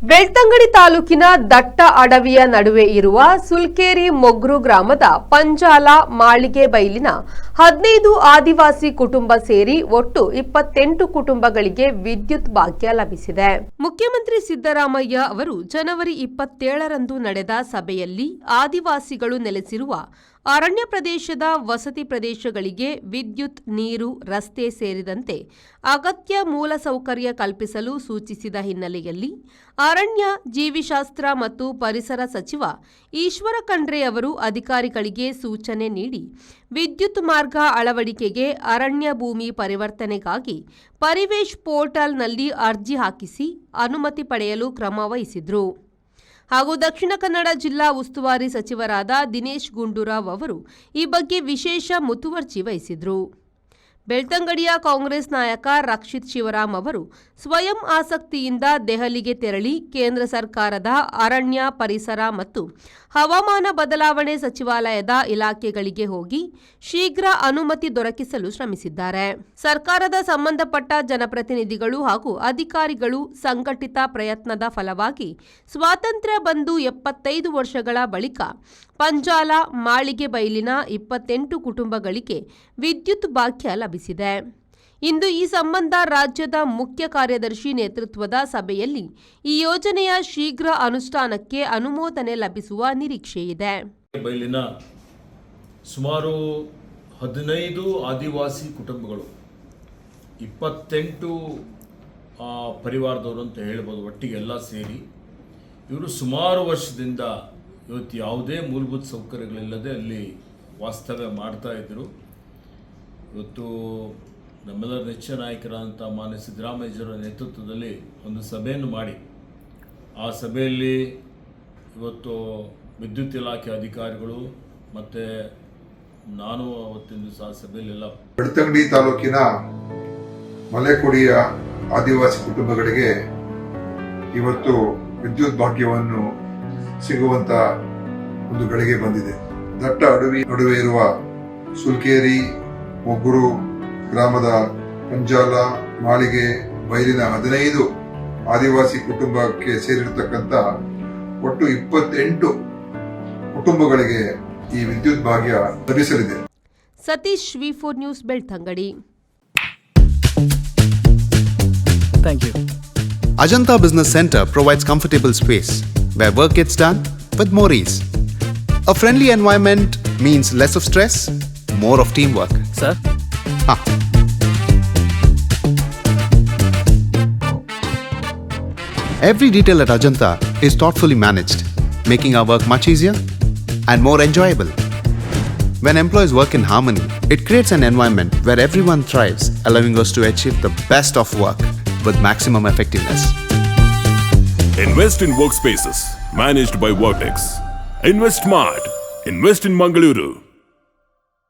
ಬೆಳ್ತಂಗಡಿ ತಾಲೂಕಿನ ದಟ್ಟ ಅಡವಿಯ ನಡುವೆ ಇರುವ ಸುಲ್ಕೇರಿ ಮೊಗ್ರು ಗ್ರಾಮದ ಪಂಜಾಲ ಮಾಳಿಗೆ ಬೈಲಿನ 15 ಆದಿವಾಸಿ ಕುಟುಂಬ ಸೇರಿ ಒಟ್ಟು 28 ಕುಟುಂಬಗಳಿಗೆ ವಿದ್ಯುತ್ ಭಾಗ್ಯ ಲಭಿಸಿದೆ. ಮುಖ್ಯಮಂತ್ರಿ ಸಿದ್ದರಾಮಯ್ಯ ಅವರು ಜನವರಿ 27ರಂದು ನಡೆದ ಸಭೆಯಲ್ಲಿ ಆದಿವಾಸಿಗಳು ನೆಲೆಸಿರುವ ಅರಣ್ಯ ಪ್ರದೇಶದ ವಸತಿ ಪ್ರದೇಶಗಳಿಗೆ ವಿದ್ಯುತ್, ನೀರು, ರಸ್ತೆ ಸೇರಿದಂತೆ ಅಗತ್ಯ ಮೂಲಸೌಕರ್ಯ ಕಲ್ಪಿಸಲು ಸೂಚಿಸಿದ ಹಿನ್ನೆಲೆಯಲ್ಲಿ ಅರಣ್ಯ, ಜೀವಿಶಾಸ್ತ್ರ ಮತ್ತು ಪರಿಸರ ಸಚಿವ ಈಶ್ವರ ಖಂಡ್ರೆ ಅವರು ಅಧಿಕಾರಿಗಳಿಗೆ ಸೂಚನೆ ನೀಡಿ ವಿದ್ಯುತ್ ಮಾರ್ಗ ಅಳವಡಿಕೆಗೆ ಅರಣ್ಯ ಭೂಮಿ ಪರಿವರ್ತನೆಗಾಗಿ ಪರಿವೇಶ್ ಪೋರ್ಟಲ್ನಲ್ಲಿ ಅರ್ಜಿ ಹಾಕಿಸಿ ಅನುಮತಿ ಪಡೆಯಲು ಕ್ರಮ ವಹಿಸಿದರು. ಹಾಗೂ ದಕ್ಷಿಣ ಕನ್ನಡ ಜಿಲ್ಲಾ ಉಸ್ತುವಾರಿ ಸಚಿವರಾದ ದಿನೇಶ್ ಗುಂಡೂರಾವ್ ಅವರು ಈ ಬಗ್ಗೆ ವಿಶೇಷ ಮುತುವರ್ಜಿ ವಹಿಸಿದರು. ಬೆಳ್ತಂಗಡಿಯ ಕಾಂಗ್ರೆಸ್ ನಾಯಕ ರಕ್ಷಿತ್ ಶಿವರಾಮ್ ಅವರು ಸ್ವಯಂ ಆಸಕ್ತಿಯಿಂದ ದೆಹಲಿಗೆ ತೆರಳಿ ಕೇಂದ್ರ ಸರ್ಕಾರದ ಅರಣ್ಯ, ಪರಿಸರ ಮತ್ತು ಹವಾಮಾನ ಬದಲಾವಣೆ ಸಚಿವಾಲಯದ ಇಲಾಖೆಗಳಿಗೆ ಹೋಗಿ ಶೀಘ್ರ ಅನುಮತಿ ದೊರಕಿಸಲು ಶ್ರಮಿಸಿದ್ದಾರೆ. ಸರ್ಕಾರದ ಸಂಬಂಧಪಟ್ಟ ಜನಪ್ರತಿನಿಧಿಗಳು ಹಾಗೂ ಅಧಿಕಾರಿಗಳು ಸಂಘಟಿತ ಪ್ರಯತ್ನದ ಫಲವಾಗಿ ಸ್ವಾತಂತ್ರ್ಯ ಬಂದು 75 ವರ್ಷಗಳ ಬಳಿಕ ಪಂಜಾಲ ಮಾಳಿಗೆ ಬೈಲಿನ 28 ಕುಟುಂಬಗಳಿಗೆ ವಿದ್ಯುತ್ ಭಾಗ್ಯ ಲಭಿಸಿದೆ. ಇಂದು ಈ ಸಂಬಂಧ ರಾಜ್ಯದ ಮುಖ್ಯ ಕಾರ್ಯದರ್ಶಿ ನೇತೃತ್ವದ ಸಭೆಯಲ್ಲಿ ಈ ಯೋಜನೆಯ ಶೀಘ್ರ ಅನುಷ್ಠಾನಕ್ಕೆ ಅನುಮೋದನೆ ಲಭಿಸುವ ನಿರೀಕ್ಷೆಯಿದೆ. ಬೈಲಿನ ಸುಮಾರು 15 ಆದಿವಾಸಿ ಕುಟುಂಬಗಳು 28 ಪರಿವಾರದವರು ಅಂತ ಹೇಳ್ಬೋದು, ಒಟ್ಟಿಗೆ ಎಲ್ಲ ಸೇರಿ ಇವರು ಸುಮಾರು ವರ್ಷದಿಂದ ಇವತ್ತು ಯಾವುದೇ ಮೂಲಭೂತ ಸೌಕರ್ಯಗಳಿಲ್ಲದೆ ಅಲ್ಲಿ ವಾಸ್ತವ್ಯ ಮಾಡ್ತಾ ಇದ್ದರು. ಇವತ್ತು ನಮ್ಮೆಲ್ಲರ ನೆಚ್ಚಿನ ನಾಯಕರಾದಂಥ ಮಾನ್ಯ ಸಿದ್ದರಾಮಯ್ಯರ ನೇತೃತ್ವದಲ್ಲಿ ಒಂದು ಸಭೆಯನ್ನು ಮಾಡಿ ಆ ಸಭೆಯಲ್ಲಿ ಇವತ್ತು ವಿದ್ಯುತ್ ಇಲಾಖೆ ಅಧಿಕಾರಿಗಳು ಮತ್ತು ನಾನು ಅವತ್ತಿನ ದಿವಸ ಆ ಸಭೆಯಲ್ಲೆಲ್ಲ ಬೆಳ್ತಂಗಡಿ ತಾಲೂಕಿನ ಮಲೆಕುಡಿಯ ಆದಿವಾಸಿ ಕುಟುಂಬಗಳಿಗೆ ಇವತ್ತು ವಿದ್ಯುತ್ ಭಾಗ್ಯವನ್ನು ಸಿಗುವಂತ ಒಂದು ಗಳಿಗೆ ಬಂದಿದೆ. ದಟ್ಟ ಅಡವಿ ನಡುವೆ ಇರುವ ಸುಲ್ಕೇರಿ ಮೊಗ್ರು ಗ್ರಾಮದ ಪಂಜಾಲ ಮಾಳಿಗೆ ಬೈಲಿನ 15 ಆದಿವಾಸಿ ಕುಟುಂಬಕ್ಕೆ ಸೇರಿರತಕ್ಕಂತ ಒಟ್ಟು 28 ಕುಟುಂಬಗಳಿಗೆ ಈ ವಿದ್ಯುತ್ ಭಾಗ್ಯ ಲಭಿಸಲಿದೆ. Satish, V4 news, Belthangady. Thank you. Ajanta Business Center provides comfortable space where work gets done with more ease. A friendly environment means less of stress, more of teamwork. Sir? Every detail at Ajanta is thoughtfully managed, making our work much easier and more enjoyable. When employees work in harmony, it creates an environment where everyone thrives, allowing us to achieve the best of work with maximum effectiveness. Invest in workspaces managed by Vertex. Invest smart. Invest in Mangaluru.